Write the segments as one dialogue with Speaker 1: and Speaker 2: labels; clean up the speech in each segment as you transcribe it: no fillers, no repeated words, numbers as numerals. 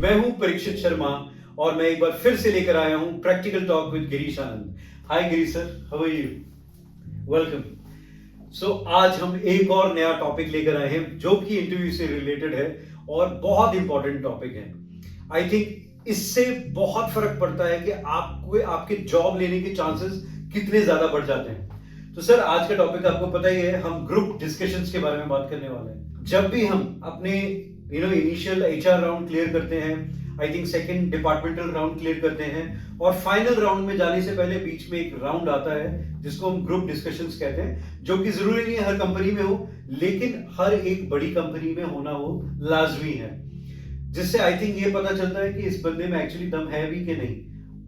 Speaker 1: मैं हूं परीक्षित शर्मा और मैं एक बार फिर से लेकर आया हूं practical talk with Girish Anand. Hi Girish sir, how are you? Welcome. So आज हम एक और नया टॉपिक लेकर आए हैं जो कि इंटरव्यू से रिलेटेड है और बहुत इंपॉर्टेंट टॉपिक है। आई थिंक इससे बहुत फर्क पड़ता है कि आपको आपके जॉब लेने के चांसेस कितने ज्यादा बढ़ जाते हैं। तो सर आज का टॉपिक आपको पता ही है, हम ग्रुप डिस्कशंस के बारे में बात करने वाले हैं। जब भी हम अपने इनिशियल एचआर राउंड क्लियर करते हैं, I think second departmental round clear करते हैं और फाइनल राउंड में जाने से पहले बीच में एक राउंड आता है जिसको हम ग्रुप डिस्कशंस कहते हैं, जो कि जरूरी नहीं है हर कंपनी में हो, लेकिन हर एक बड़ी कंपनी में होना वो लाजमी है, जिससे आई थिंक ये पता चलता है कि इस बंदे में एक्चुअली दम है भी कि नहीं,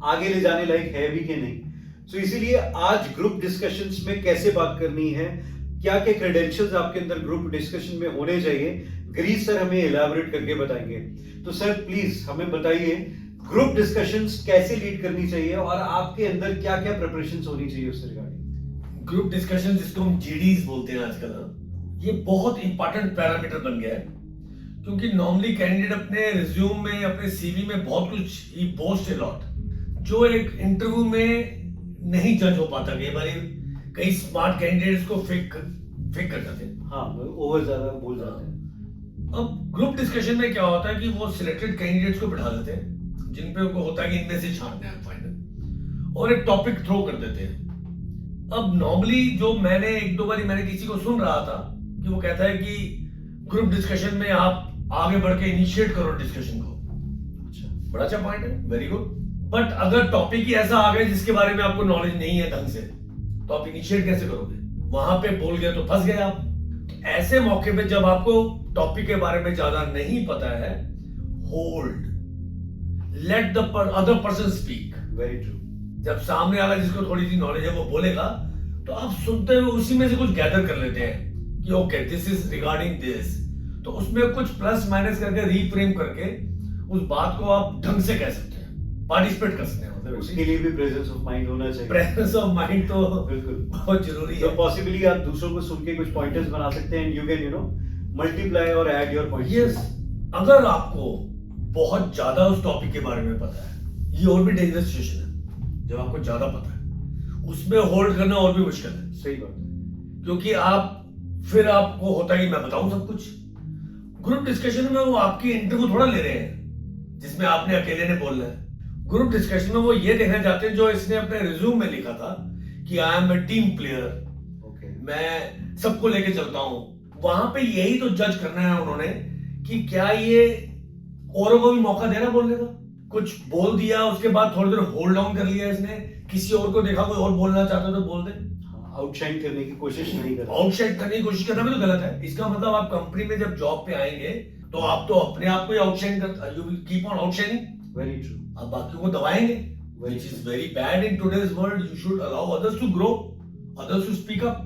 Speaker 1: आगे ले जाने लायक है भी कि नहीं। सो इसीलिए आज ग्रुप डिस्कशंस में कैसे बात करनी है, क्या क्या क्रेडेंशियल्स आपके अंदर ग्रुप डिस्कशन में होने चाहिए, गिरीश सर हमें इलैबोरेट करके बताएंगे। तो सर प्लीज हमें बताइए ग्रुप डिस्कशंस कैसे लीड करनी चाहिए और आपके अंदर क्या क्या प्रिपरेशंस होनी चाहिए उससे रिगार्डिंग।
Speaker 2: ग्रुप डिस्कशन जिसको हम जीडीज बोलते हैं आजकल, ये बहुत इंपॉर्टेंट पैरामीटर बन गया है, क्योंकि नॉर्मली कैंडिडेट अपने रिज्यूम में, अपने सीवी में बहुत कुछ ही बोस्ट अ लॉट, जो एक इंटरव्यू में नहीं जज हो पाता। कई स्मार्ट कैंडिडेट्स को फेक कर जाते हैं।
Speaker 1: हाँ, ओवर ज्यादा बोल जाते हैं।
Speaker 2: अब ग्रुप डिस्कशन में क्या होता है कि वो सिलेक्टेड कैंडिडेट्स को बिठा देते हैं जिन पे उनको होता है कि इनमें से छांटना है फाइनल, और एक टॉपिक थ्रो कर देते हैं। अब नॉर्मली जो मैंने एक दो बारी किसी को सुन रहा था कि वो कहता है कि ग्रुप डिस्कशन में आप आगे बढ़ के इनिशिएट करो डिस्कशन को। अच्छा, बड़ा अच्छा पॉइंट है, वेरी गुड। बट अगर टॉपिक ही ऐसा आ गया जिसके बारे में आपको नॉलेज नहीं है ढंग से, तो आप इनिशिएट कैसे करोगे? वहां पे बोल गए तो फंस गए आप। ऐसे मौके पे जब आपको टॉपिक के बारे में ज्यादा नहीं पता है, hold, let the other person speak.
Speaker 1: Very true.
Speaker 2: जब सामने वाला जिसको थोड़ी सी नॉलेज है वो बोलेगा, तो आप सुनते हुए उसी में से कुछ गैदर कर लेते हैं कि okay this is regarding this, तो उसमें कुछ प्लस माइनस करके रीफ्रेम करके उस बात को आप ढंग से कह सकते हैं, पार्टिसिपेट कर सकते हैं। मतलब
Speaker 1: उसके लिए भी प्रेजेंस ऑफ माइंड होना चाहिए।
Speaker 2: प्रेजेंस ऑफ माइंड तो
Speaker 1: बिल्कुल
Speaker 2: बहुत जरूरी
Speaker 1: तो
Speaker 2: है।
Speaker 1: पॉसिबली आप दूसरों को सुन के कुछ पॉइंटर्स बना सकते हैं, यू कैन मल्टीप्लाई और ऐड योर पॉइंट्स।
Speaker 2: यस, अगर आपको बहुत ज्यादा उस टॉपिक के बारे में पता है, ये और भी डेंजरस सिचुएशन है। जब आपको ज्यादा पता है, उसमें होल्ड करना और भी मुश्किल है।
Speaker 1: सही बात है,
Speaker 2: क्योंकि फिर आपको होता है कि मैं बताऊं सब कुछ। ग्रुप डिस्कशन में वो आपकी इंटरव्यू थोड़ा ले रहे हैं जिसमें आपने अकेले ने बोलना है। ग्रुप डिस्कशन में वो ये देखना चाहते हैं जो इसने अपने रिज्यूम में लिखा था कि I am a team player, मैं सबको लेके चलता हूं। वहां पे यही तो जज करना है उन्होंने कि क्या ये औरों को भी मौका देना बोलने का। कुछ बोल दिया, उसके बाद थोड़ी देर होल्ड ऑन कर लिया इसने, किसी और को देखा कोई और बोलना चाहता तो बोल दे।
Speaker 1: आउटशाइन करने की कोशिश नहीं करना।
Speaker 2: आउटशाइन करने की कोशिश करना भी तो गलत है। इसका मतलब आप कंपनी में जब जॉब पे आएंगे तो आप तो अपने आप को ही आउटशाइन कर, you will keep on outshining.
Speaker 1: Very true.
Speaker 2: आप बाकियों को दबाएंगे, which is very bad in today's world. You should allow others to grow, others to speak up.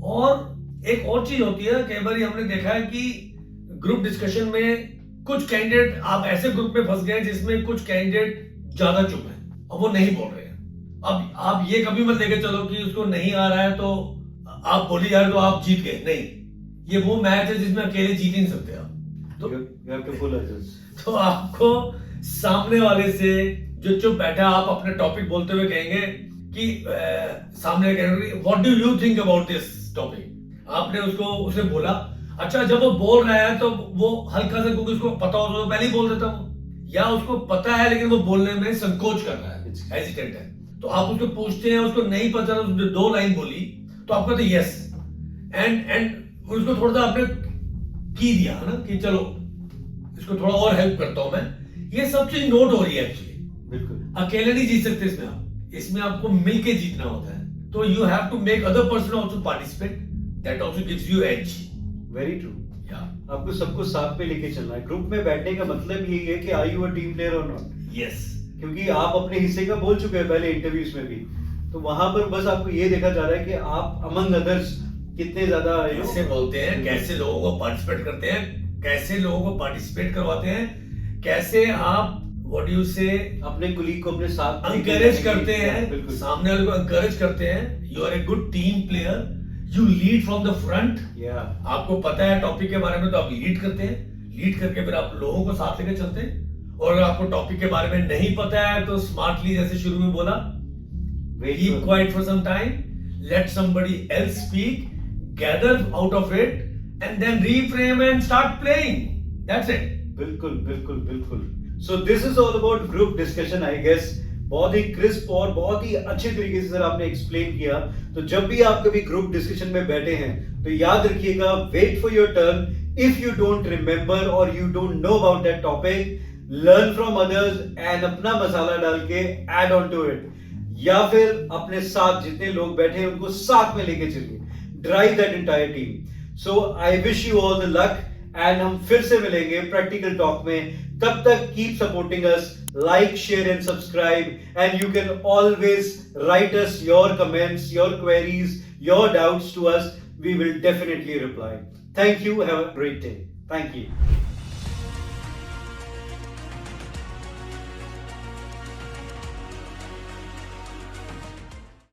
Speaker 2: और एक और चीज होती है, कई बार हमने देखा है कि ग्रुप डिस्कशन में कुछ कैंडिडेट, आप ऐसे ग्रुप में फंस गए जिसमें कुछ कैंडिडेट ज्यादा चुप हैं और वो नहीं बोल रहे हैं। अब आप ये कभी मत लेके चलो कि उसको नहीं आ रहा है तो आप बोली यार तो आप जीत गए, नहीं। ये वो मैच है जिसमें अकेले जीत ही नहीं सकते आप। तो आपको सामने वाले से जो चुप बैठा, आप अपने टॉपिक बोलते हुए कहेंगे कि सामने कहेंगे what do you think about this topic. आपने उसने बोला, अच्छा जब वो बोल रहा है तो वो हल्का सा, क्योंकि उसको पता हो तो पहले ही बोल देता हूँ, या उसको पता है लेकिन वो बोलने में संकोच कर रहा है, हेजिटेंट है, तो आप उसको पूछते हैं, उसको नहीं पता, उसने 2 लाइन बोली तो आप कहते यस, एंड उसको थोड़ा सा आपने की दिया है ना कि चलो इसको थोड़ा और हेल्प करता हूं मैं। ये सब चीज नोट हो रही है एक्चुअली। बिल्कुल अकेले नहीं जीत सकते इसमें आपको मिलके जीतना होता है। तो you have to make other person also participate, that also gives you edge. Very true.
Speaker 1: आपको सबको साथ पे लेके चलना है। ग्रुप में बैठने का मतलब यही है कि are you a team player और नॉट।
Speaker 2: यस,
Speaker 1: क्योंकि आप अपने हिस्से का बोल चुके हैं पहले इंटरव्यूज में भी, तो वहां पर बस आपको ये देखा जा रहा है कि आप अमंग अदर्स कितने ज्यादा
Speaker 2: कैसे बोलते हैं, कैसे लोगों को पार्टिसिपेट करते हैं, कैसे लोगों को पार्टिसिपेट करवाते हैं, कैसे आप व्हाट यू से
Speaker 1: अपने कुलीग को अपने साथ
Speaker 2: एनकरेज करते हैं, सामने वाले को एनकरेज करते हैं। You are a good team player, you lead from the front. आपको पता है टॉपिक के बारे में तो आप लीड करते हैं, लीड करके फिर आप लोगों को साथ लेकर चलते हैं। और अगर आपको टॉपिक के बारे में नहीं पता है तो स्मार्टली जैसे शुरू में बोला,
Speaker 1: Wait
Speaker 2: keep
Speaker 1: for-
Speaker 2: quiet for some time, let somebody else speak, gather out of it, and then reframe and start playing. That's it.
Speaker 1: बिल्कुल बिल्कुल बिल्कुल. So this is all about group discussion, I guess. बहुत ही crisp और बहुत ही अच्छे तरीके से sir आपने एक्सप्लेन किया. तो जब भी आप कभी ग्रुप डिस्कशन में बैठे हैं तो याद रखिएगा, wait for your turn. If you don't remember और you don't know about that topic, learn from others and अपना मसाला डाल के ऐड ऑन टू इट, या फिर अपने साथ जितने लोग बैठे हैं उनको साथ में लेके चलिए. Drive that entire team. So I wish you all the luck and हम फिर से मिलेंगे प्रैक्टिकल टॉक में. तब तक keep supporting us, like, share and subscribe, and you can always write us your comments, your queries, your doubts to us. We will definitely reply. Thank you. Have a great day. Thank you.